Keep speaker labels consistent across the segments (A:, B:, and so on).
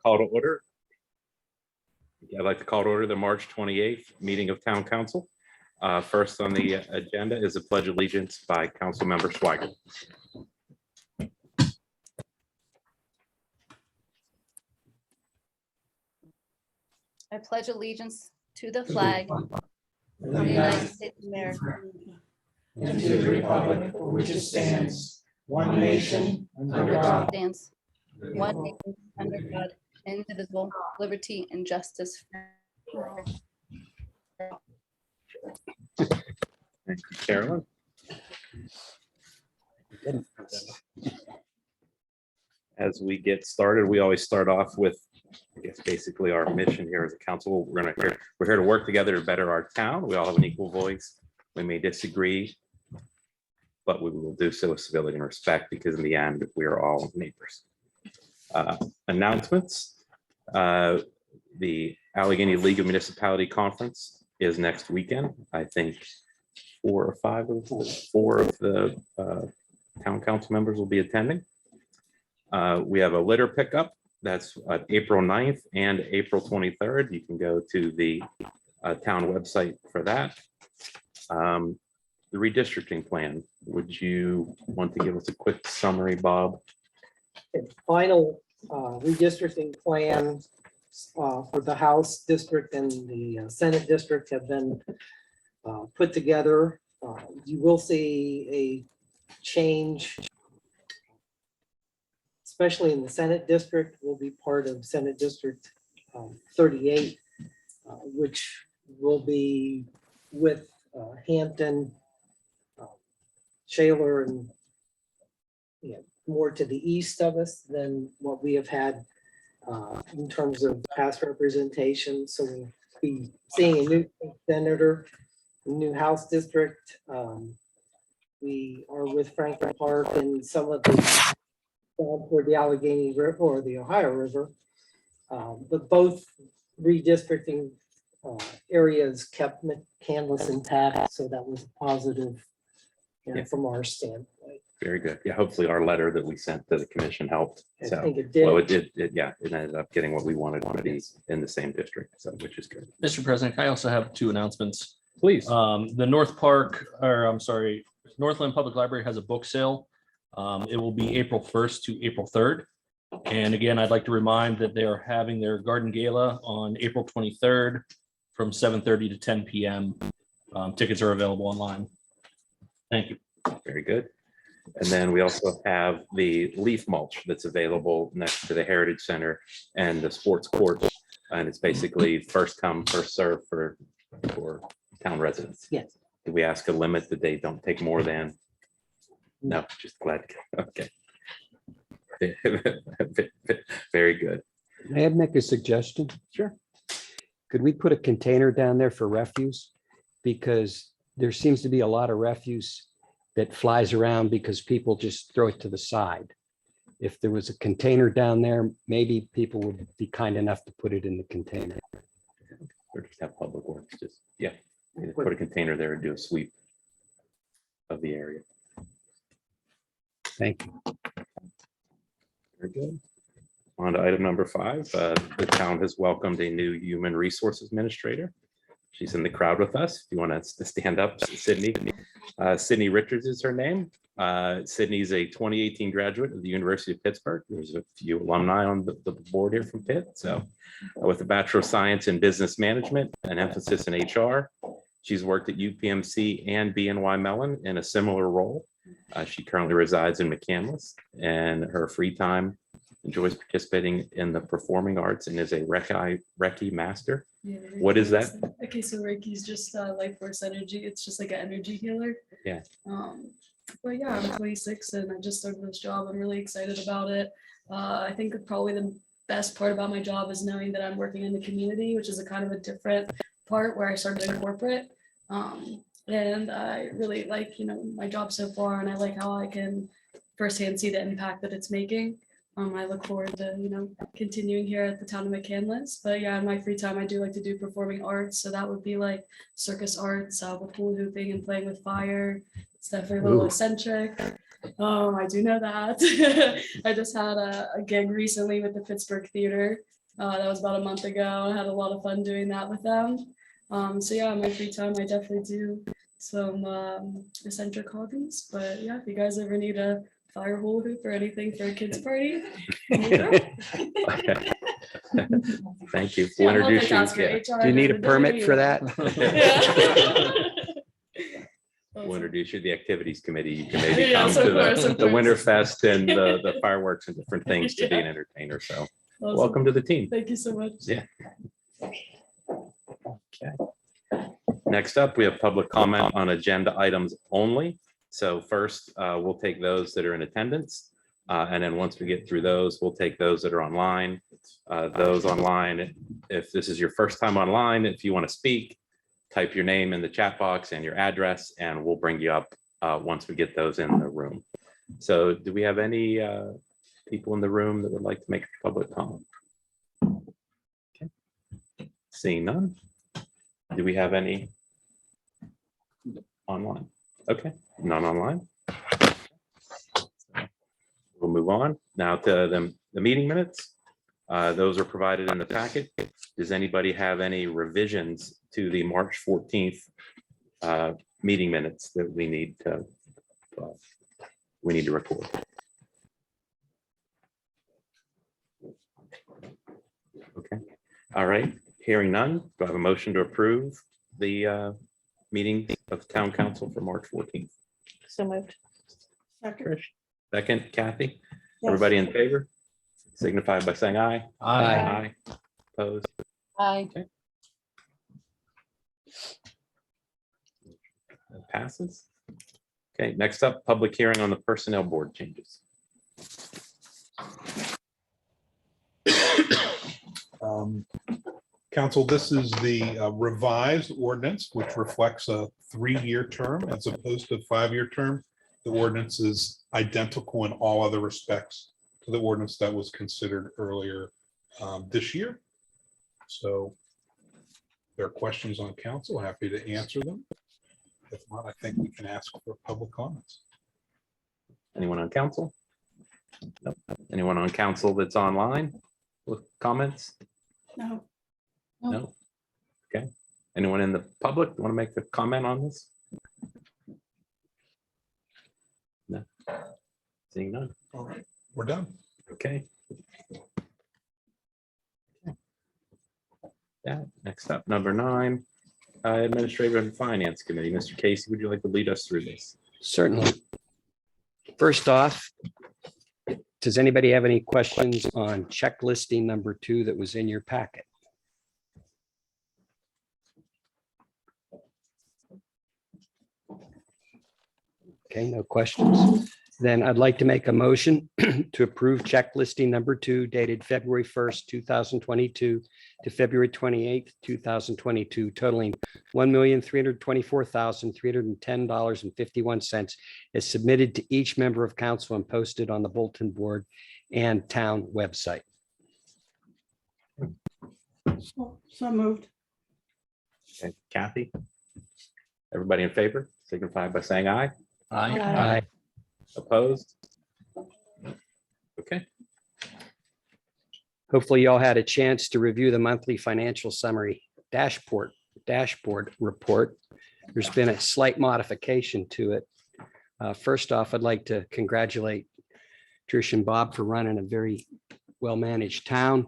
A: Call to order. I'd like to call to order the March 28th meeting of Town Council. First on the agenda is a pledge of allegiance by Council Member Swigert.
B: I pledge allegiance to the flag of the United States of America
C: and to the republic for which it stands, one nation, under God.
B: Stands one nation under God, indivisible, liberty and justice.
A: Thank you, Carolyn. As we get started, we always start off with, I guess, basically our mission here as a council. We're here to work together to better our town. We all have an equal voice. We may disagree, but we will do so with civility and respect, because in the end, we are all neighbors. Announcements. The Allegheny League of Municipality Conference is next weekend. I think four of the town council members will be attending. We have a litter pickup. That's April 9th and April 23rd. You can go to the town website for that. The redistricting plan. Would you want to give us a quick summary, Bob?
C: The final redistricting plan for the House district and the Senate district have been put together. You will see a change, especially in the Senate district, will be part of Senate District 38, which will be with Hampton, Shaler, and more to the east of us than what we have had in terms of past representation. So we'll be seeing a new senator, a new House district. We are with Franklin Park and some of the for the Allegheny River or the Ohio River, but both redistricting areas kept Mccandless intact, so that was a positive from our standpoint.
A: Very good. Yeah, hopefully our letter that we sent to the commission helped.
C: I
A: So,
C: think it did.
A: well, it did. Yeah, it ended up getting what we wanted to be in the same district, so which is good.
D: Mr. President, I also have two announcements.
A: Please.
D: The Northland Public Library has a book sale. It will be April 1st to April 3rd. And again, I'd like to remind that they are having their garden gala on April 23rd from 7:30 to 10 p.m. Tickets are available online. Thank you.
A: Very good. And then we also have the leaf mulch that's available next to the Heritage Center and the sports court. And it's basically first come, first serve for town residents.
C: Yes.
A: Do we ask a limit that they don't take more than? No, just glad. Okay. Very good.
E: May I make a suggestion?
A: Sure.
E: Could we put a container down there for refuse? Because there seems to be a lot of refuse that flies around because people just throw it to the side. If there was a container down there, maybe people would be kind enough to put it in the container.
A: Or just have public works, just, put a container there and do a sweep of the area.
E: Thank you.
A: Very good. On to item number 5. The town has welcomed a new human resources administrator. She's in the crowd with us. If you want us to stand up, Sydney. Sydney Richards is her name. Sydney's a 2018 graduate of the University of Pittsburgh. There's a few alumni on the board here from Pitt. So with a Bachelor of Science in Business Management, an emphasis in HR. She's worked at UPMC and BNY Mellon in a similar role. She currently resides in Mccandless, and her free time enjoys participating in the performing arts and is a Reiki master.
F: Yeah,
A: What is that?
F: Okay, so Reiki is just life force energy. It's just like an energy healer.
A: Yeah.
F: But yeah, I'm 26 and I just started this job. I'm really excited about it. I think probably the best part about my job is knowing that I'm working in the community, which is a kind of a different part where I started in corporate. And I really like, my job so far, and I like how I can firsthand see the impact that it's making. I look forward to, continuing here at the town of Mccandless. But yeah, in my free time, I do like to do performing arts. So that would be like circus arts with hula hooping and playing with fire. It's definitely a little eccentric. I do know that. I just had a gig recently with the Pittsburgh Theater. That was about a month ago. I had a lot of fun doing that with them. So yeah, in my free time, I definitely do some eccentric hobbies. But yeah, if you guys ever need a fire hula hoop or anything for a kids party,
A: Okay. Thank you. We'll
F: yeah, I'll
A: introduce
F: have to ask your
A: you.
F: HR
E: Do you need a
F: availability,
E: permit for that?
A: We'll
F: Awesome.
A: introduce you to the activities committee. You can maybe
F: Yes,
A: come
F: of
A: to
F: course, of
A: the
F: course.
A: Winterfest and the fireworks and different things to be
F: Yeah.
A: an entertainer. So
F: Awesome.
A: welcome to the team.
F: Thank you so much.
A: Yeah. Next up, we have public comment on agenda items only. So first, we'll take those that are in attendance. And then once we get through those, we'll take those that are online. Those online, if this is your first time online, if you want to speak, type your name in the chat box and your address, and we'll bring you up once we get those in the room. So do we have any people in the room that would like to make a public comment? Okay. Seeing none. Do we have any online? Okay, none online. We'll move on now to the meeting minutes. Those are provided in the packet. Does anybody have any revisions to the March 14th meeting minutes that we need to record? Okay, all right. Hearing none, do I have a motion to approve the meeting of town council for March 14th?
B: So moved.
A: Trish, second, Kathy,
B: Yes.
A: everybody in favor? Signify by saying aye.
E: Aye.
A: Opposed?
B: Aye.
A: That passes. Okay, next up, public hearing on the personnel board changes.
G: Council, this is the revised ordinance, which reflects a 3-year term as opposed to a 5-year term. The ordinance is identical in all other respects to the ordinance that was considered earlier this year. So if there are questions on council, happy to answer them. If not, I think we can ask for public comments.
A: Anyone on council? Nope. Anyone on council that's online with comments?
F: No.
A: No. Okay. Anyone in the public want to make a comment on this? No. Seeing none.
G: All right, we're done.
A: Okay. Yeah, next up, number 9, Administrative and Finance Committee. Mr. Casey, would you like to lead us through this?
E: Certainly. First off, does anybody have any questions on checklisting number 2 that was in your packet? Okay, no questions. Then I'd like to make a motion to approve checklisting number 2 dated February 1st, 2022 to February 28th, 2022, totaling $1,324,310.51 as submitted to each member of council and posted on the bulletin board and town website.
F: So moved.
A: Okay, Kathy? Everybody in favor, signify by saying aye.
E: Aye.
A: Opposed? Okay,
E: Hopefully you all had a chance to review the monthly financial summary dashboard report. There's been a slight modification to it. First off, I'd like to congratulate Trish and Bob for running a very well-managed town.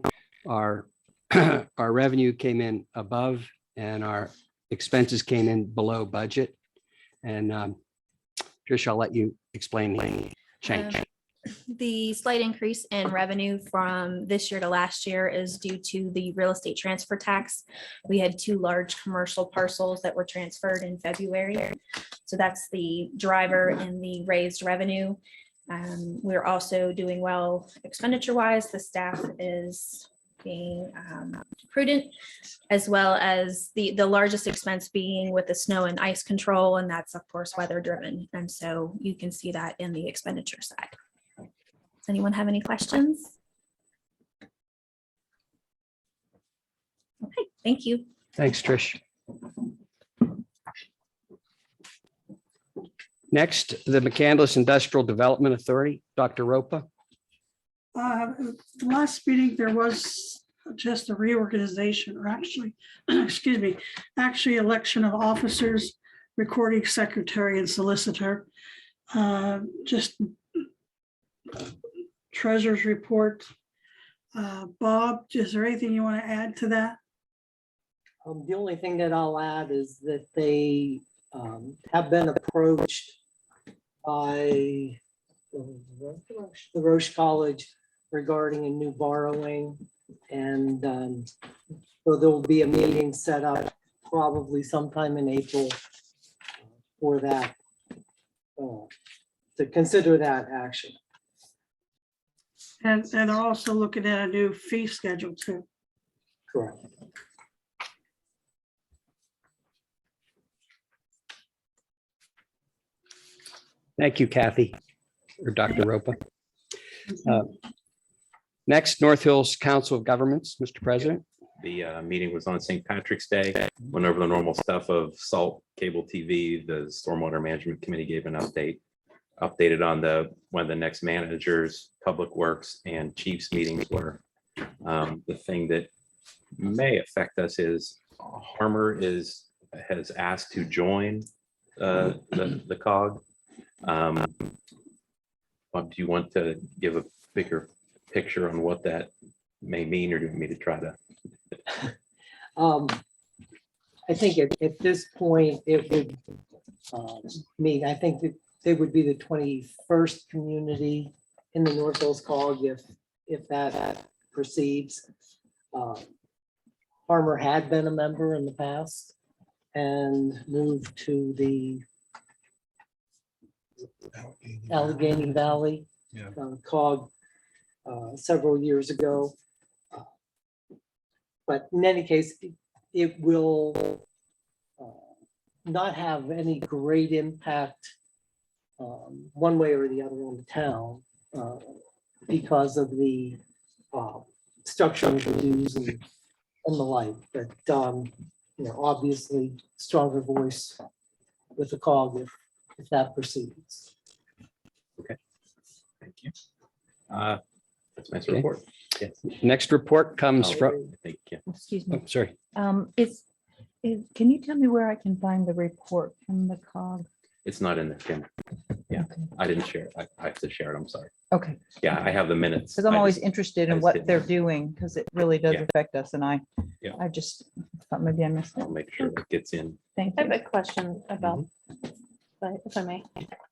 E: Our our revenue came in above and our expenses came in below budget. And Trish, I'll let you explain the change.
H: The slight increase in revenue from this year to last year is due to the real estate transfer tax. We had 2 large commercial parcels that were transferred in February. So that's the driver in the raised revenue. We're also doing well expenditure wise. The staff is being prudent, as well as the largest expense being with the snow and ice control, and that's of course weather driven. And so you can see that in the expenditure side. Does anyone have any questions? Okay, thank you.
E: Thanks, Trish. Next, the Mccandless Industrial Development Authority, Dr. Ropa.
I: The last meeting, there was just a reorganization, or actually, excuse me, actually election of officers, recording secretary and solicitor. Just treasurer's report. Bob, is there anything you want to add to that?
C: The only thing that I'll add is that they have been approached by the Roche College regarding a new borrowing. And so there will be a meeting set up probably sometime in April for that, to consider that action.
I: And they're also looking at a new fee schedule too.
C: Correct.
E: Thank you, Kathy, or Dr. Ropa. Next, North Hills Council of Governments, Mr. President.
A: The meeting was on St. Patrick's Day, went over the normal stuff of SALT, cable TV, the Stormwater Management Committee gave an updated on when the next managers, public works and chiefs meetings were. The thing that may affect us is Harmer has asked to join the COG. But do you want to give a bigger picture on what that may mean, or do you want me to try to?
C: I think at this point, it would mean, I think that they would be the 21st community in the North Hills COG if that proceeds. Farmer had been a member in the past and moved to the Allegheny Valley
G: Yeah.
C: COG several years ago. But in any case, it will not have any great impact one way or the other on the town because of the structure of the dues and the like. But obviously, stronger voice with the COG if that proceeds.
A: Thank you. That's my
E: Okay.
A: report. Yes.
E: Next report comes
A: Oh,
E: from,
A: thank you.
J: Excuse me.
E: oh, sorry,
J: Can you tell me where I can find the report from the COG?
A: It's not in there, Kim. Yeah,
J: Okay.
A: I didn't share it. I have to share it. I'm sorry.
J: Okay,
A: Yeah, I have the minutes.
J: because I'm
A: I
J: always
A: just-
J: interested
A: I
J: in
A: just
J: what
A: didn't
J: they're
A: know.
J: doing, because it really does
A: Yeah.
J: affect us, and I
A: Yeah.
J: just thought maybe I missed it.
A: I'll make sure that gets in.
J: Thank
B: I have
J: you.
B: a question about, if I may.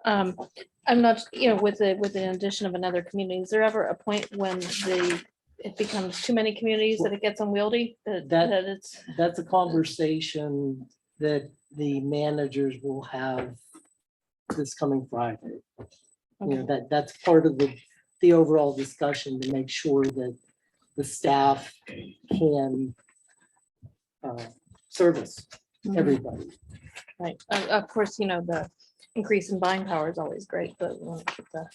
B: I'm not, with the addition of another community, is there ever a point when it becomes too many communities that it gets unwieldy? That it's,
C: That's a conversation that the managers will have this coming Friday. That's part of the overall discussion to make sure that the staff can service everybody.
B: right, of course, the increase in buying power is always great, but we want to keep the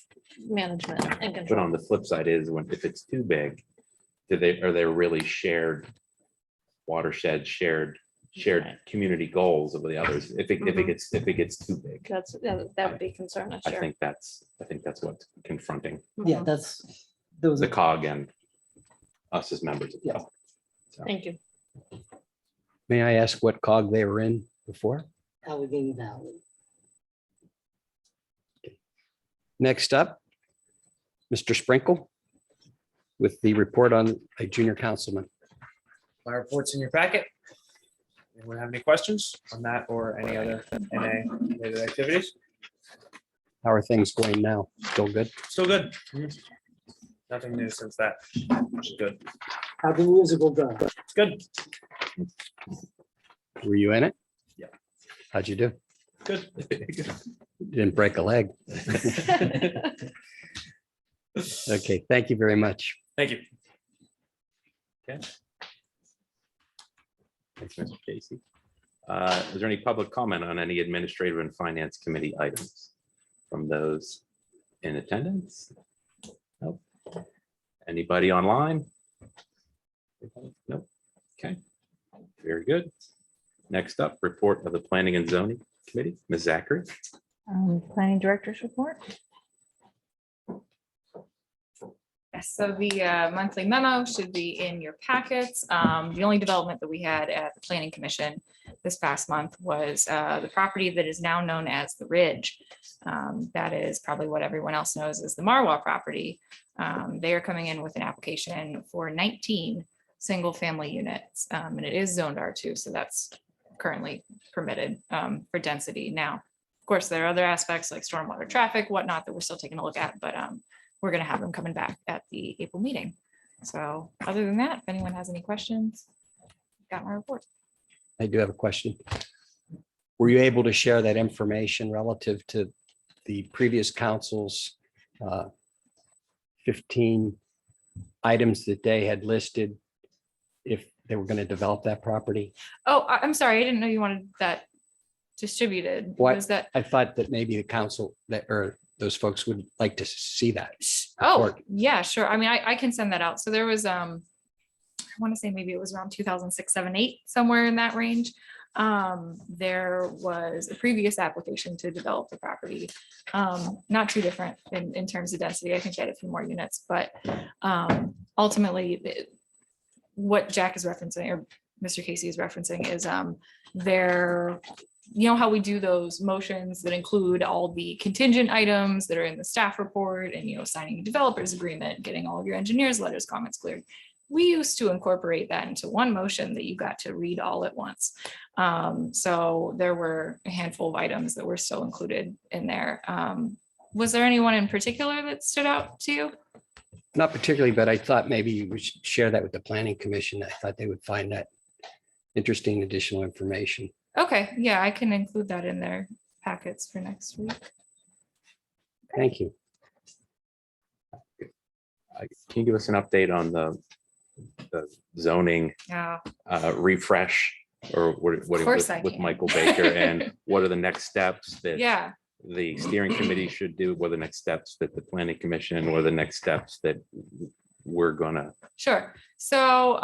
B: management and
A: But
B: control.
A: on the flip side is if it's too big, are there really shared watershed, shared community goals of the others? If it gets too big,
B: That would be a concern, I'm
A: I
B: sure.
A: think that's what's confronting
C: Yeah,
B: Mhm.
C: those
A: the
C: are,
A: COG and us as members. of the
C: Yeah.
A: COG. So,
B: Thank you.
E: may I ask what COG they were in before?
C: Allegheny Valley.
E: Next up, Mr. Sprinkle with the report on a junior councilman.
K: My report's in your packet. Anyone have any questions on that or any other NA related activities?
E: How are things going now? Still good?
K: Still good. Nothing new since that, which is good.
C: How the musical go?
K: It's good.
E: Were you in it?
A: Yeah.
E: How'd you do?
K: Good.
E: Didn't break a leg. Okay, thank you very much.
K: Thank you.
A: Thanks, Mr. Casey. Is there any public comment on any administrative and finance committee items from those in attendance? Nope. Anybody online? Nope. Okay, very good. Next up, report of the Planning and Zoning Committee, Ms. Zachary.
J: Planning director's report.
L: Yes, so the monthly memo should be in your packets. The only development that we had at the Planning Commission this past month was the property that is now known as the Ridge. That is probably what everyone else knows as the Marwa property. They are coming in with an application for 19 single-family units, and it is zoned R2, so that's currently permitted for density. Now, of course, there are other aspects like stormwater traffic, whatnot, that we're still taking a look at, but we're going to have them coming back at the April meeting. So other than that, if anyone has any questions, got my report.
E: I do have a question. Were you able to share that information relative to the previous council's 15 items that they had listed if they were going to develop that property?
L: Oh, I'm sorry. I didn't know you wanted that distributed.
E: What?
L: Was that?
E: I thought that maybe the council that, or those folks would like to see that.
L: Oh,
E: report.
L: yeah, sure. I mean, I can send that out. So there was, I want to say maybe it was around 2006, 7, 8, somewhere in that range. There was a previous application to develop the property. Not too different in terms of density. I think they had a few more units, but ultimately what Jack is referencing, or Mr. Casey is referencing, is there, you know how we do those motions that include all the contingent items that are in the staff report and, you know, signing a developer's agreement, getting all of your engineers' letters, comments cleared. We used to incorporate that into one motion that you got to read all at once. So there were a handful of items that were still included in there. Was there anyone in particular that stood out to you?
E: Not particularly, but I thought maybe we should share that with the planning commission. I thought they would find that interesting additional information.
L: Okay, yeah, I can include that in their packets for next week.
E: Thank you.
A: Can you give us an update on the zoning
L: Yeah,
A: refresh, or what
L: course I
A: with
L: can.
A: Michael Baker, and what are the next steps that
L: yeah.
A: the steering committee should do? What are the next steps that the planning commission, or the next steps that we're gonna?
L: Sure. So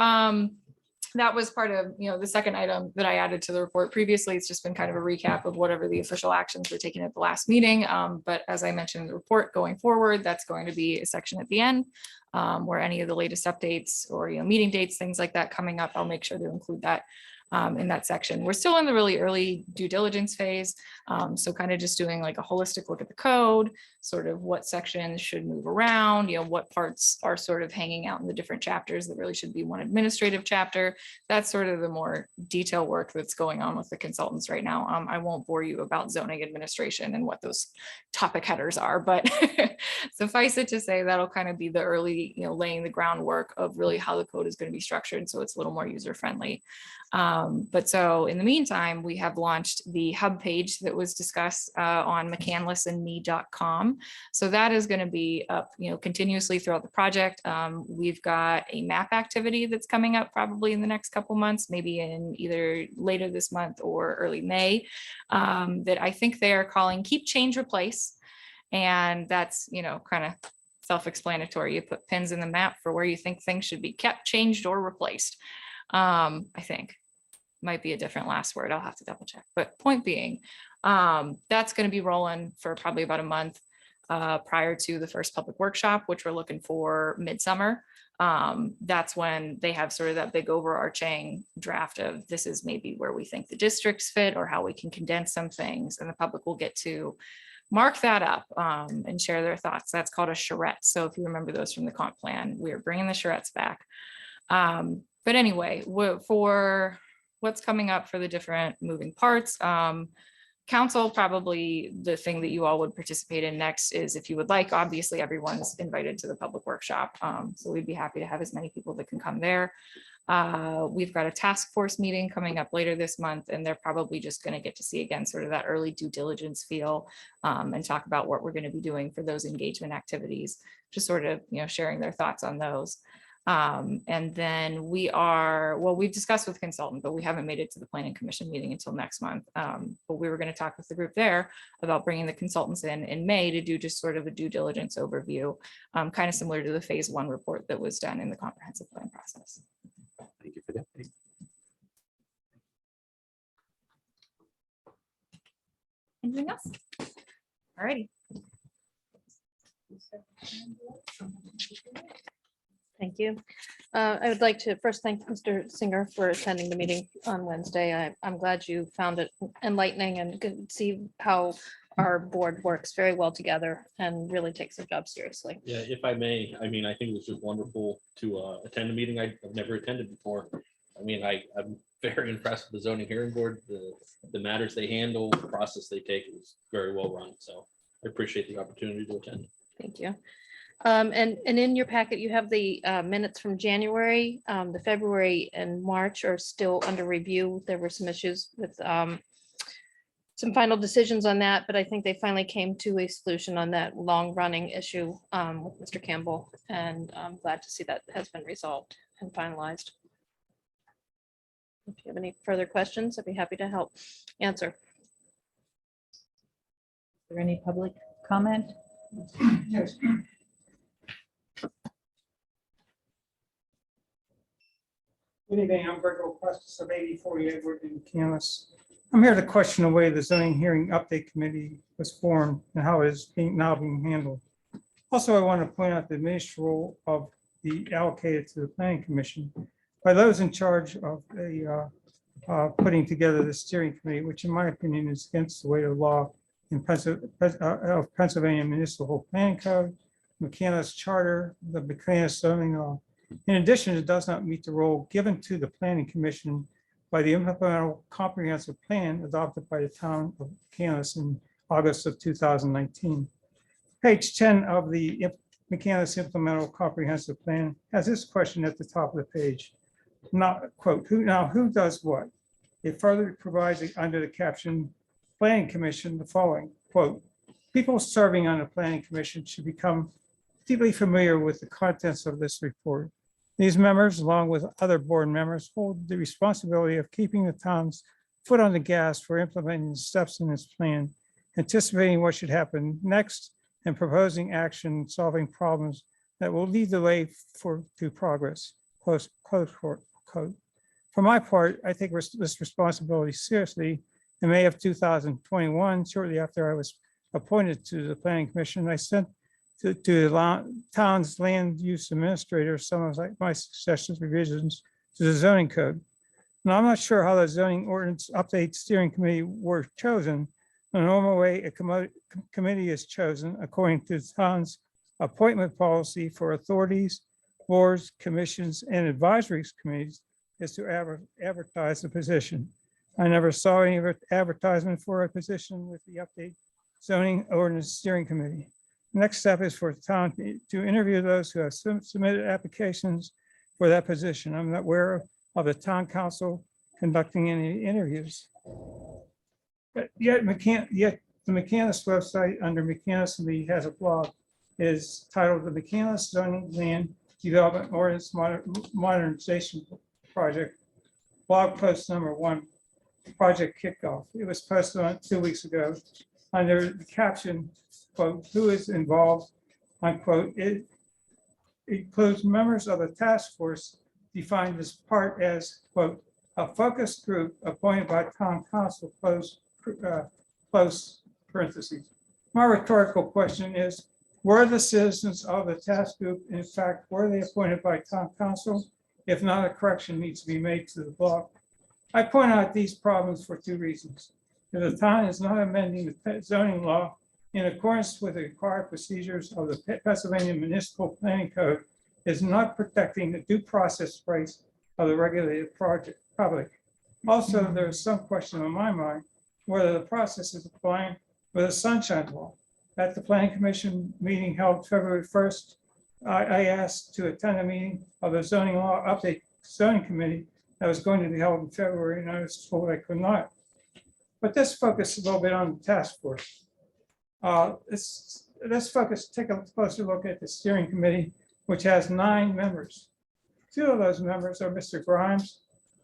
L: that was part of, you know, the second item that I added to the report previously. It's just been kind of a recap of whatever the official actions were taken at the last meeting. But as I mentioned in the report going forward, that's going to be a section at the end where any of the latest updates or, you know, meeting dates, things like that coming up, I'll make sure to include that in that section. We're still in the really early due diligence phase. So kind of just doing like a holistic look at the code, sort of what sections should move around, you know, what parts are sort of hanging out in the different chapters that really should be one administrative chapter. That's sort of the more detailed work that's going on with the consultants right now. I won't bore you about zoning administration and what those topic headers are, but suffice it to say that'll kind of be the early, you know, laying the groundwork of really how the code is going to be structured. So it's a little more user friendly. But so in the meantime, we have launched the hub page that was discussed on mccandlessandme.com. So that is going to be up, you know, continuously throughout the project. We've got a map activity that's coming up probably in the next couple months, maybe in either later this month or early May, that I think they are calling Keep, Change, Replace. And that's, you know, kind of self-explanatory. You put pins in the map for where you think things should be kept, changed, or replaced. I think might be a different last word. I'll have to double check. But point being, that's going to be rolling for probably about a month prior to the first public workshop, which we're looking for midsummer. That's when they have sort of that big overarching draft of this is maybe where we think the districts fit or how we can condense some things, and the public will get to mark that up and share their thoughts. That's called a charrette. So if you remember those from the comp plan, we're bringing the charrettes back. But anyway, for what's coming up for the different moving parts, council, probably the thing that you all would participate in next is, if you would like, obviously everyone's invited to the public workshop. So we'd be happy to have as many people that can come there. We've got a task force meeting coming up later this month, and they're probably just going to get to see again sort of that early due diligence feel and talk about what we're going to be doing for those engagement activities, just sort of, you know, sharing their thoughts on those. And then we've discussed with consultant, but we haven't made it to the planning commission meeting until next month. But we were going to talk with the group there about bringing the consultants in May to do just sort of a due diligence overview, kind of similar to the phase 1 report that was done in the comprehensive plan process.
A: Thank you for that.
L: Anything else?
H: Alrighty.
B: Thank you. I would like to first thank Mr. Singer for attending the meeting on Wednesday. I'm glad you found it enlightening and could see how our board works very well together and really takes the job seriously.
D: Yeah, if I may, I mean, I think it was just wonderful to attend a meeting I've never attended before. I mean, I'm very impressed with the zoning hearing board, the matters they handle, the process they take is very well run. So I appreciate the opportunity to attend.
B: Thank you. And in your packet, you have the minutes from January. The February and March are still under review. There were some issues with some final decisions on that, but I think they finally came to a solution on that long-running issue with Mr. Campbell, and I'm glad to see that has been resolved and finalized. If you have any further questions, I'd be happy to help answer.
J: Is there any public comment?
M: Yes. Good evening, I'm Greg O'Custis of 8040 Edward in Mccandless. I'm here to question the way the zoning hearing update committee was formed and how it is now being handled. Also, I want to point out the administrative role of the allocated to the planning commission by those in charge of putting together the steering committee, which in my opinion is against the way of law in Pennsylvania Municipal Planning Code, Mccandless Charter, the Mccandless zoning law. In addition, it does not meet the role given to the planning commission by the implemental comprehensive plan adopted by the town of Mccandless in August of 2019. Page 10 of the Mccandless implemental comprehensive plan has this question at the top of the page. Not quote, who does what? It further provides under the caption planning commission the following quote, people serving on the planning commission should become deeply familiar with the contents of this report. These members, along with other board members, hold the responsibility of keeping the town's foot on the gas for implementing the steps in this plan, anticipating what should happen next, and proposing action, solving problems that will lead the way to progress. Close quote. For my part, I take this responsibility seriously. In May of 2021, shortly after I was appointed to the planning commission, I sent to the town's land use administrator some of my suggestions, revisions to the zoning code. Now, I'm not sure how the zoning ordinance update steering committee were chosen. The normal way a committee is chosen according to the town's appointment policy for authorities, boards, commissions, and advisory committees is to advertise the position. I never saw any advertisement for a position with the update zoning ordinance steering committee. Next step is for the town to interview those who have submitted applications for that position. I'm not aware of the town council conducting any interviews. But yet the Mccandless website under Mccandless has a blog is titled the Mccandless Zoning Land Development Ordinance Modernization Project, blog post number 1, project kickoff. It was posted on 2 weeks ago under the caption, quote, who is involved, unquote. It includes members of the task force defined as part as, quote, a focus group appointed by town council, close parentheses. My rhetorical question is, were the citizens of the task group, in fact, were they appointed by town council? If not, a correction needs to be made to the blog. I point out these problems for 2 reasons. If the town is not amending the zoning law in accordance with the required procedures of the Pennsylvania Municipal Planning Code, is not protecting the due process rights of the regulated public. Also, there is some question in my mind whether the process is applying with the sunshine law. At the Planning Commission meeting held February 1st, I asked to attend a meeting of the zoning law update zoning committee that was going to be held in February, and I was told I could not. But this focus a little bit on the task force. Let's take a closer look at the steering committee, which has 9 members. 2 of those members are Mr. Grimes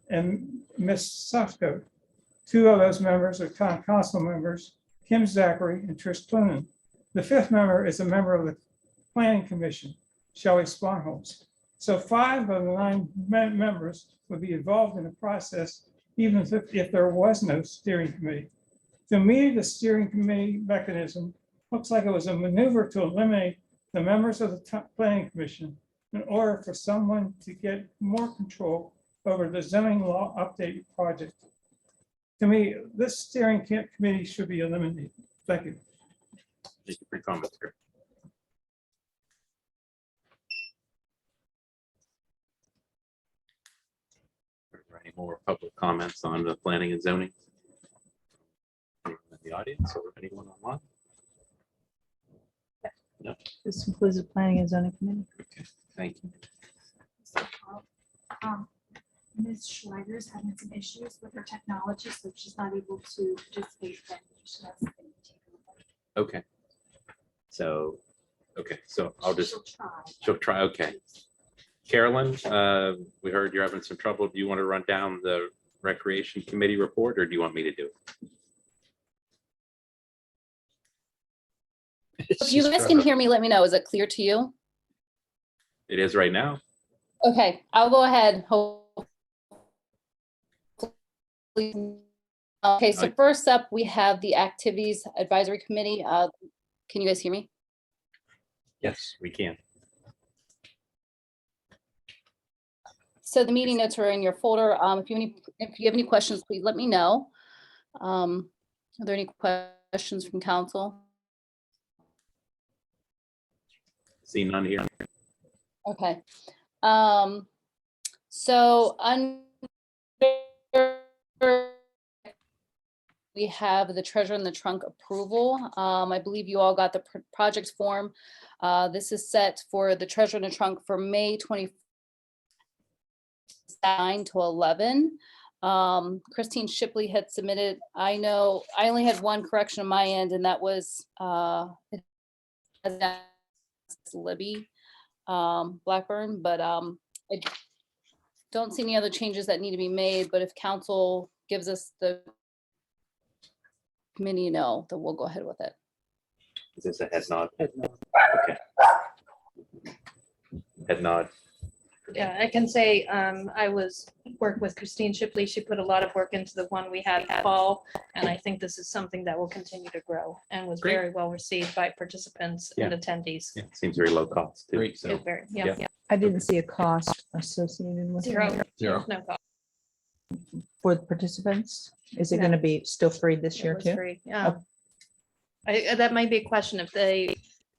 M: and Ms. Sufco. 2 of those members are town council members, Kim Zachary and Trish Clunan. The 5th member is a member of the planning commission, Shelley Sponholz. So 5 of the 9 members would be involved in the process, even if there was no steering committee. To me, the steering committee mechanism looks like it was a maneuver to eliminate the members of the planning commission in order for someone to get more control over the zoning law update project. To me, this steering committee should be eliminated. Thank you.
A: Thank you for your comments, Greg. Are there any more public comments on the planning and zoning? Anyone in the audience or anyone online?
J: This includes the planning and zoning committee.
A: Thank you.
N: Ms. Schweiger's having some issues with her technology, so she's not able to participate. She has to take over.
A: Okay. So, I'll just,
N: She'll try.
A: she'll try, okay. Carolyn, we heard you're having some trouble. Do you want to run down the recreation committee report or do you want me to do it?
O: If you guys can hear me, let me know. Is it clear to you?
A: It is right now.
O: Okay, I'll go ahead. Okay, so first up, we have the Activities Advisory Committee. Can you guys hear me?
A: Yes, we can.
O: So the meeting notes are in your folder. If you have any questions, please let me know. Are there any questions from council?
A: See none here.
O: Okay. So under we have the treasure in the trunk approval. I believe you all got the project form. This is set for the treasure in the trunk for May 29 to 11. Christine Shipley had submitted. I know I only had one correction on my end, and that was Libby Blackburn, but I don't see any other changes that need to be made. But if council gives us the committee then we'll go ahead with it.
A: Is this a head nod?
C: Head nod.
A: Okay. Head nod.
B: Yeah, I can say, I worked with Christine Shipley. She put a lot of work into the one we had in the fall. And I think this is something that will continue to grow and was
A: Great.
B: very well received by participants and attendees.
A: Yeah, seems very low cost too.
D: Great.
A: So
B: It's very,
A: Yeah.
B: yeah,
J: I didn't see a cost associated with
B: zero,
J: it
D: Zero.
B: no cost.
J: for the participants. Is it
B: No.
J: going to be still free this
B: It
J: year
B: was
J: too?
B: free, yeah. That might be a question if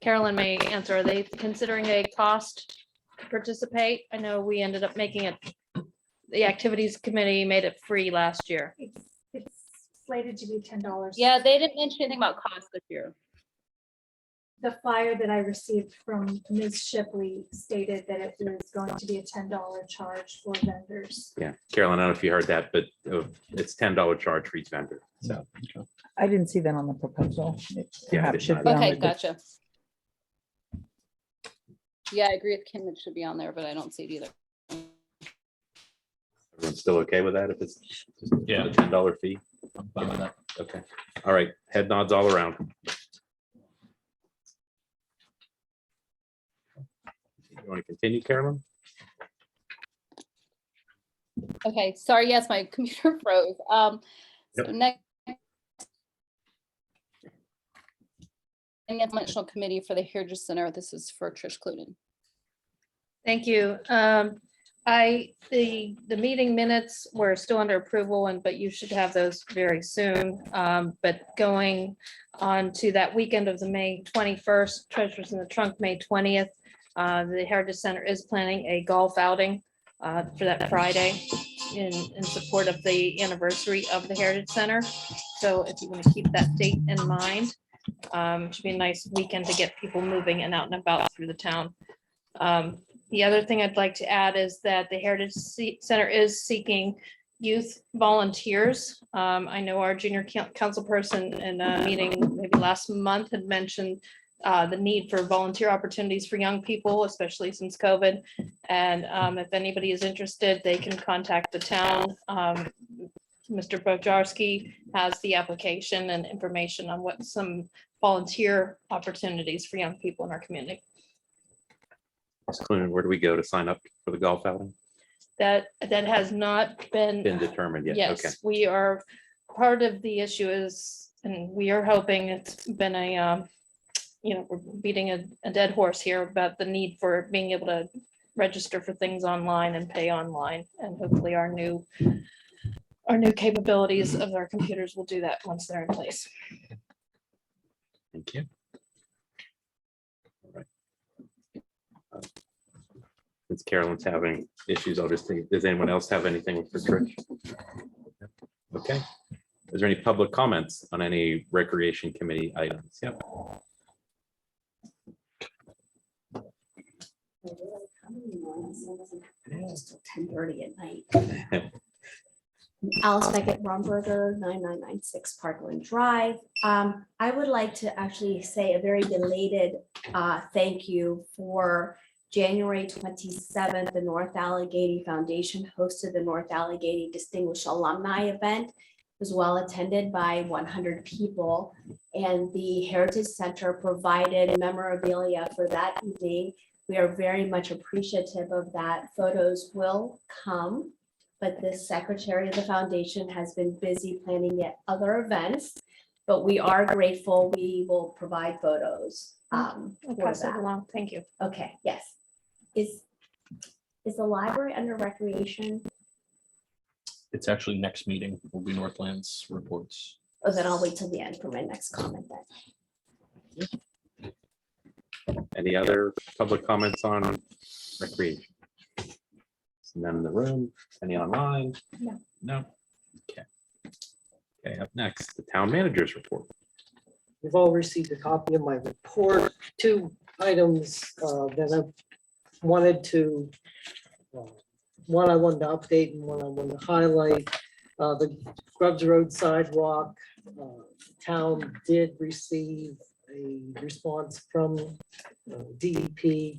B: Carolyn may answer, are they considering a cost to participate? I know we ended up making it, the activities committee made it free last year.
N: It's slated to be $10.
O: Yeah, they didn't mention anything about cost this year.
N: The flyer that I received from Ms. Shipley stated that it was going to be a $10 charge for vendors.
A: yeah, Carolyn, I don't know if you heard that, but it's $10 charge for each vendor. So
J: I didn't see that on the proposal. It
A: Yeah, I
J: perhaps
A: did
J: should
A: not.
J: be on
O: Okay,
J: the-
O: gotcha. Yeah, I agree with Kim, it should be on there, but I don't see it either.
A: everyone's still okay with that if it's just
D: Yeah.
A: a $10 fee?
D: I'm fine with that.
A: Okay, all right, head nods all around. You want to continue, Carolyn?
O: Okay, sorry, yes, my computer froze. So
A: Yep.
O: next. National Committee for the Heritage Center. This is for Trish Clunin.
B: Thank you. The meeting minutes were still under approval but you should have those very soon. But going on to that weekend of the May 21st, Treasures in the Trunk, May 20th, the Heritage Center is planning a golf outing for that Friday in support of the anniversary of the Heritage Center. So if you want to keep that date in mind, should be a nice weekend to get people moving and out and about through the town. The other thing I'd like to add is that the Heritage Center is seeking youth volunteers. I know our junior council person in a meeting maybe last month had mentioned the need for volunteer opportunities for young people, especially since COVID. And if anybody is interested, they can contact the town. Mr. Bojarski has the application and information on what some volunteer opportunities for young people in our community.
A: Ms. Clunin, where do we go to sign up for the golf outing?
B: That has not
A: Been
B: been,
A: determined yet? Okay,
B: yes, we are, part of the issue is, and we are hoping, it's been a we're beating a dead horse here about the need for being able to register for things online and pay online. And hopefully our new capabilities of our computers will do that once they're in place.
A: Thank you. All right. Since Carolyn's having issues, I'll just think, does anyone else have anything for Trish? Okay. Is there any public comments on any recreation committee items? Yep.
P: Just till 10:30 at night. Alice Beckett, Romberger, 9996 Parkland Drive. I would like to actually say a very belated thank you for January 27th. The North Allegheny Foundation hosted the North Allegheny Distinguished Alumni event. It was well attended by 100 people, and the Heritage Center provided memorabilia for that evening. We are very much appreciative of that. Photos will come, but the secretary of the foundation has been busy planning yet other events, but we are grateful. We will provide photos.
B: I'll
P: for
B: pass it
P: that.
B: along. Thank you.
P: Okay, yes. Is the library under recreation?
D: It's actually next meeting will be Northland's reports.
P: Oh, then I'll wait till the end for my next comment then.
A: Any other public comments on recreation? None in the room. Any online?
P: No.
A: No. Okay. Okay, up next, the town manager's report.
C: You've all received a copy of my report. Two items that I wanted to, one I wanted to update and one I wanted to highlight. The Scrubs Road sidewalk, town did receive a response from DEP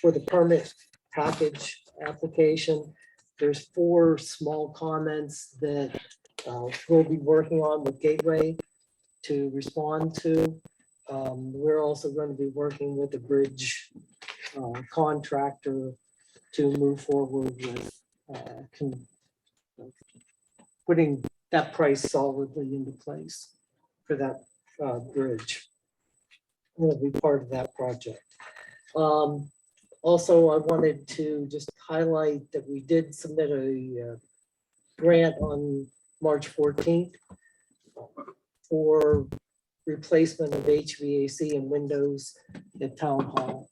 C: for the permit package application. There's 4 small comments that we'll be working on with Gateway to respond to. We're also going to be working with the bridge contractor to move forward with putting that price solidly into place for that bridge. Will be part of that project. Also, I wanted to just highlight that we did submit a grant on March 14th for replacement of HVAC and windows at Town Hall.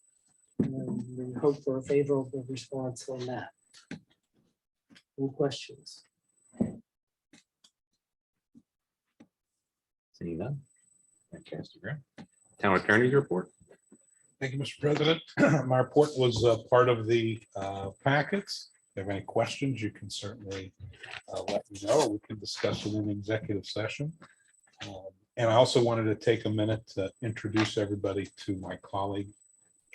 C: And we hope for a favorable response on that. Any questions?
A: Seeing none. Thank you, Mr. Graham. Town attorney's report.
G: Thank you, Mr. President. My report was part of the packets. If you have any questions, you can certainly let me know. We can discuss it in executive session. And I also wanted to take a minute to introduce everybody to my colleague,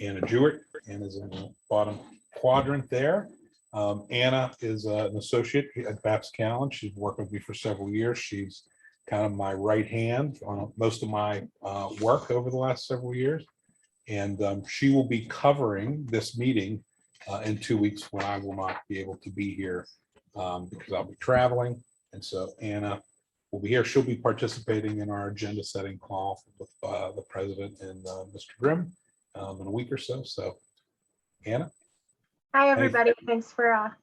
G: Anna Jewett. Anna's in the bottom quadrant there. Anna is an associate at Mccandless. She's worked with me for several years. She's kind of my right hand on most of my work over the last several years. And she will be covering this meeting in 2 weeks when I will not be able to be here because I'll be traveling. And so Anna will be here. She'll be participating in our agenda setting call with the president and Mr. Grimm in a week or so. So Anna.
Q: Hi, everybody. Thanks for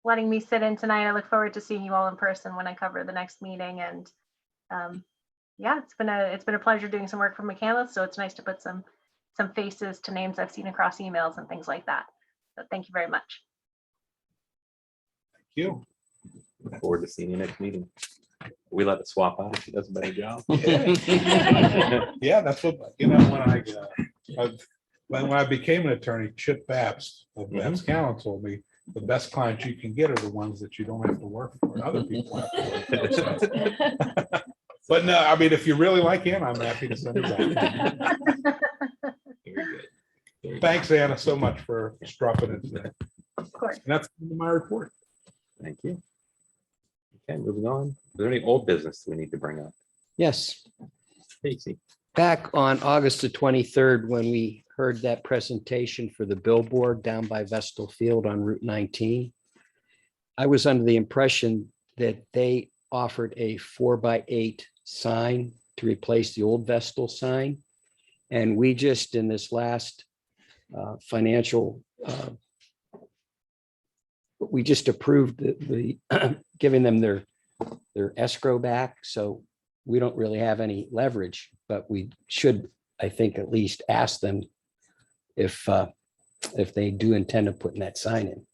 Q: letting me sit in tonight. I look forward to seeing you all in person when I cover the next meeting. And yeah, it's been a pleasure doing some work for Mccandless. So it's nice to put some faces to names I've seen across emails and things like that. So thank you very much.
G: Thank you.
A: Look forward to seeing you next meeting. We let it swap out if she does a better job.
G: Yeah, that's what, when I became an attorney, Chip Babs of Babs County told me the best clients you can get are the ones that you don't have to work for. Other people have to work for. So. But no, I mean, if you really like him, I'm happy to send it back.
A: Very good.
G: Thanks, Anna, so much for dropping it today.
Q: Of course.
G: And that's my report.
A: Thank you. Okay, moving on. Is there any old business we need to bring up?
E: Yes.
A: Casey.
E: Back on August the 23rd, when we heard that presentation for the billboard down by Vestal Field on Route 19, I was under the impression that they offered a 4x8 sign to replace the old Vestal sign. And we just, in this last financial, we just approved the giving them their escrow back. So we don't really have any leverage, but we should, I think, at least ask them if they do intend of putting that sign in.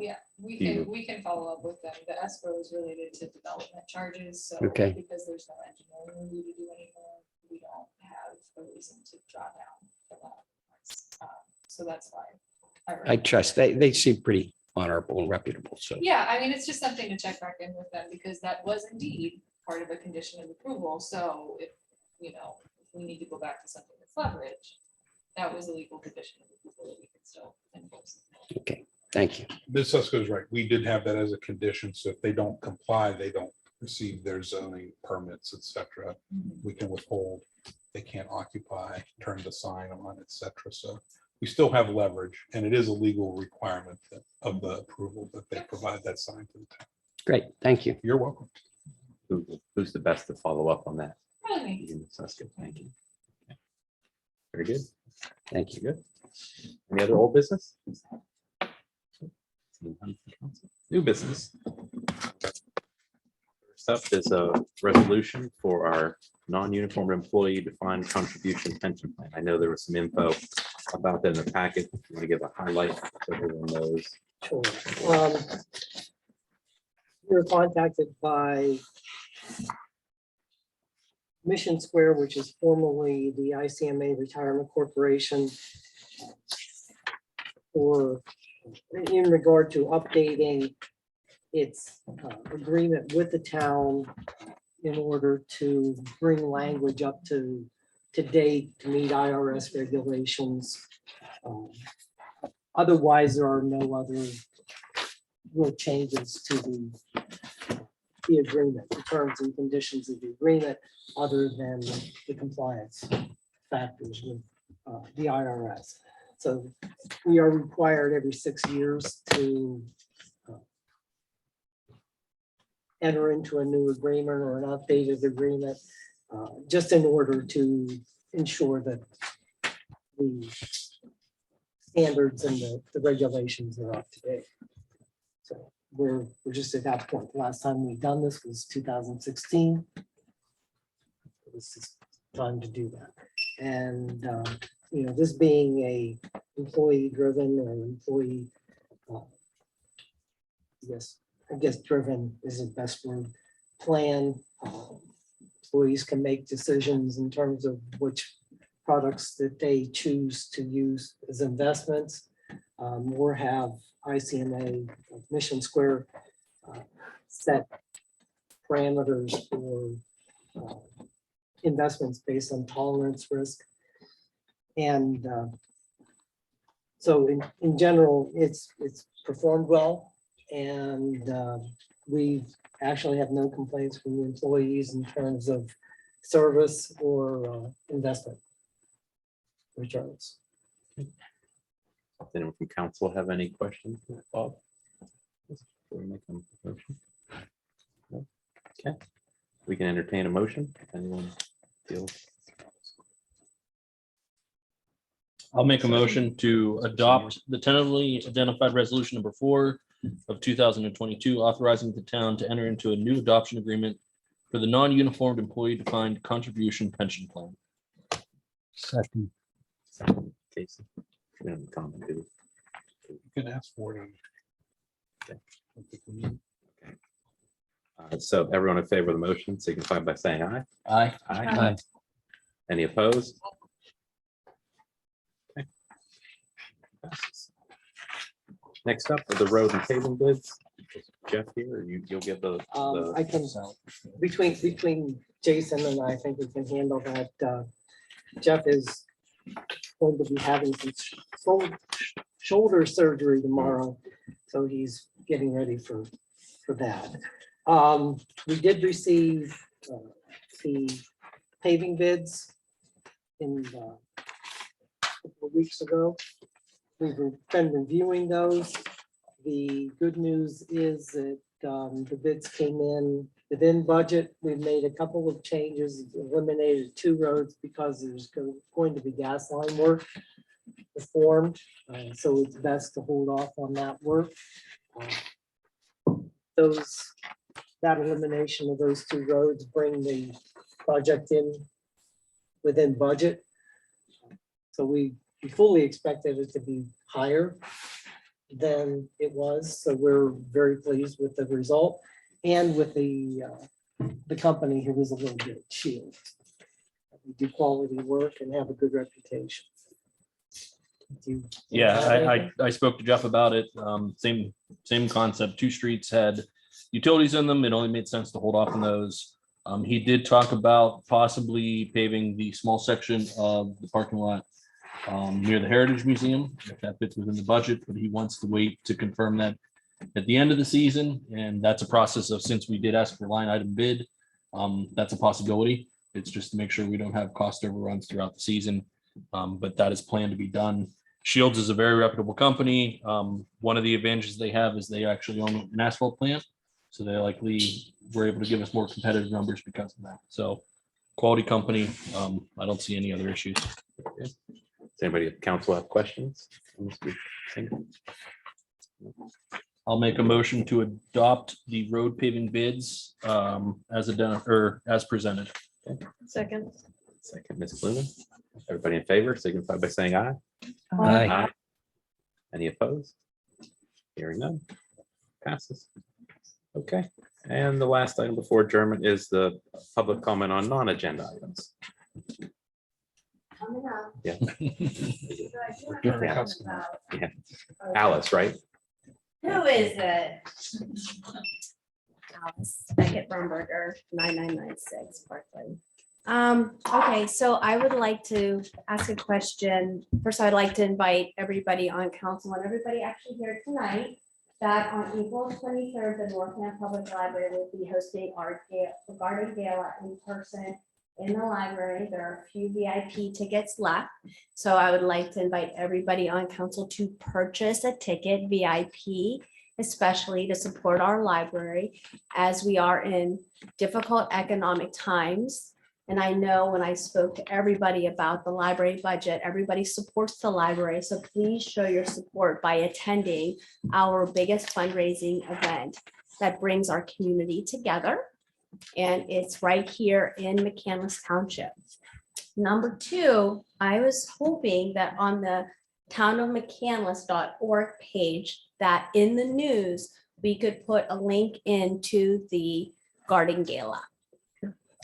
L: Yeah, we
A: You-
L: can follow up with them. The escrow is related to development charges, so
E: Okay.
L: because there's no engineering review to do anymore, we don't have a reason to draw down for that. So that's why.
E: I trust, they seem pretty honorable and reputable, so.
L: Yeah, I mean, it's just something to check back in with them because that was indeed part of a condition of approval. So if, if we need to go back to something with leverage, that was a legal condition of approval that we could still enforce.
E: Okay, thank you.
G: Ms. Susko's right. We did have that as a condition. So if they don't comply, they don't receive their zoning permits, et cetera. We can withhold. They can't occupy, turn the sign on, et cetera. So we still have leverage, and it is a legal requirement of the approval that they provide that sign to the town.
E: Great, thank you.
G: You're welcome.
A: Who's the best to follow up on that?
L: Probably me.
A: You, Ms. Susko. Thank you. Okay. Very good.
E: Thank you.
A: Good. Any other old business? New business. First up is a resolution for our non-uniform employee defined contribution pension plan. I know there was some info about that in the packet. If you want to give a highlight so everyone knows.
C: Sure. We were contacted by Mission Square, which is formerly the ICMA Retirement Corporation, in regard to updating its agreement with the town in order to bring language up to date to meet IRS regulations. Otherwise, there are no other real changes to the agreement, the terms and conditions of the agreement, other than the compliance factors with the IRS. So we are required every 6 years to enter into a new agreement or an updated agreement, just in order to ensure that the standards and the regulations are up to date. So we're just at that point. The last time we've done this was 2016. This is time to do that. And this being a employee-driven or employee, I guess driven is the best word, plan. Employees can make decisions in terms of which products that they choose to use as investments, or have ICMA Mission Square set parameters for investments based on tolerance risk. And so in general, it's performed well, and we actually have no complaints from the employees in terms of service or investment returns.
A: Does anyone from council have any questions? Bob? Before we make a motion? No? Okay, we can entertain a motion. If anyone feels.
D: I'll make a motion to adopt the tentatively identified resolution number 4 of 2022, authorizing the town to enter into a new adoption agreement for the non-uniformed employee defined contribution pension plan.
E: Second.
A: Casey. We don't have a comment, do we?
G: You can ask for it.
A: So everyone in favor of the motion signify by saying aye.
D: Aye.
E: Aye.
A: Any opposed? Okay. Passes. Next up are the road and paving bids. Jeff here, or you'll give the.
C: I can, between Jason and I think we can handle that. Jeff is going to be having some shoulder surgery tomorrow, so he's getting ready for that. We did receive the paving bids in a couple of weeks ago. We've been reviewing those. The good news is that The bids came in within budget. We made a couple of changes, eliminated 2 roads because there's going to be gas line work performed. So it's best to hold off on that work. That elimination of those 2 roads bring the project in within budget. So we fully expected it to be higher than it was. So we're very pleased with the result and with the company who was a little bit Shield. We do quality work and have a good reputation. Do you have
D: Yeah,
C: anything?
D: I spoke to Jeff about it. Same concept. 2 streets had utilities in them. It only made sense to hold off on those. He did talk about possibly paving the small section of the parking lot near the Heritage Museum, if that fits within the budget, but he wants to wait to confirm that at the end of the season. And that's a process of, since we did ask for line item bid, that's a possibility. It's just to make sure we don't have cost overruns throughout the season. But that is planned to be done. Shields is a very reputable company. One of the advantages they have is they actually own an asphalt plant. So they likely were able to give us more competitive numbers because of that. So quality company. I don't see any other issues.
A: Does anybody at council have questions?
D: I'll make a motion to adopt the road paving bids as presented.
B: Second.
A: Second, Ms. Blumen. Everybody in favor, signify by saying aye.
E: Aye.
A: Any opposed? Hearing none. Passes. Okay, and the last item before adjournment is the public comment on non-agenda items.
P: Coming up.
A: Yeah.
P: Yeah.
A: Yeah. Alice, right?
P: Who is it? Alice Beckett Brumberger, 9996 Parkland. Okay, so I would like to ask a question. First, I'd like to invite everybody on council and everybody actually here tonight that on April 23rd, the Northland Public Library will be hosting our garden gala in person in the library. There are a few VIP tickets left. So I would like to invite everybody on council to purchase a ticket VIP, especially to support our library as we are in difficult economic times. And I know when I spoke to everybody about the library budget, everybody supports the library. So please show your support by attending our biggest fundraising event that brings our community together. And it's right here in Mccandless Township. Number 2, I was hoping that on the townofmccandless.org page, that in the news, we could put a link into the garden gala.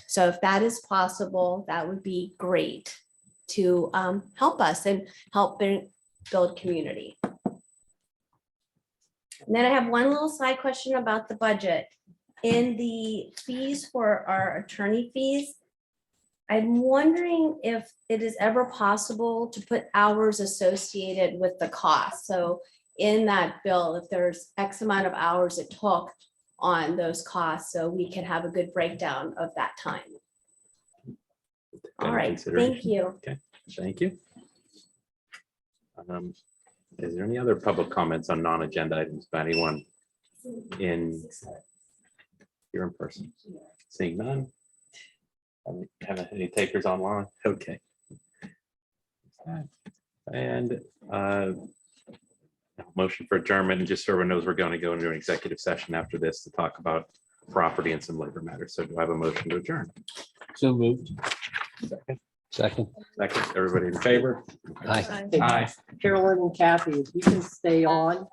P: So if that is possible, that would be great to help us and help build community. And then I have one little side question about the budget. In the fees for our attorney fees, I'm wondering if it is ever possible to put hours associated with the cost. So in that bill, if there's X amount of hours it took on those costs, so we can have a good breakdown of that time. All right, thank you.
A: Okay, thank you. Is there any other public comments on non-agenda items by anyone here in person? Seeing none. Have any takers online? Okay. And motion for adjournment, and just so everyone knows, we're going to go into an executive session after this to talk about property and some labor matters. So do I have a motion to adjourn?
D: So moved.
E: Second.
A: Second, everybody in favor?
E: Aye.
A: Aye.
C: Carolyn and Kathy, if you can stay on.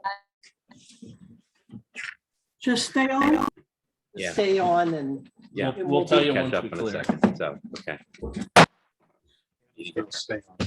I: Just stay on.
A: Yeah.
C: Stay on and.
A: Yeah,
D: We'll tell you
A: catch
D: once
A: up
D: we
A: in a
D: clear.
A: second. So, okay.
G: Stay on.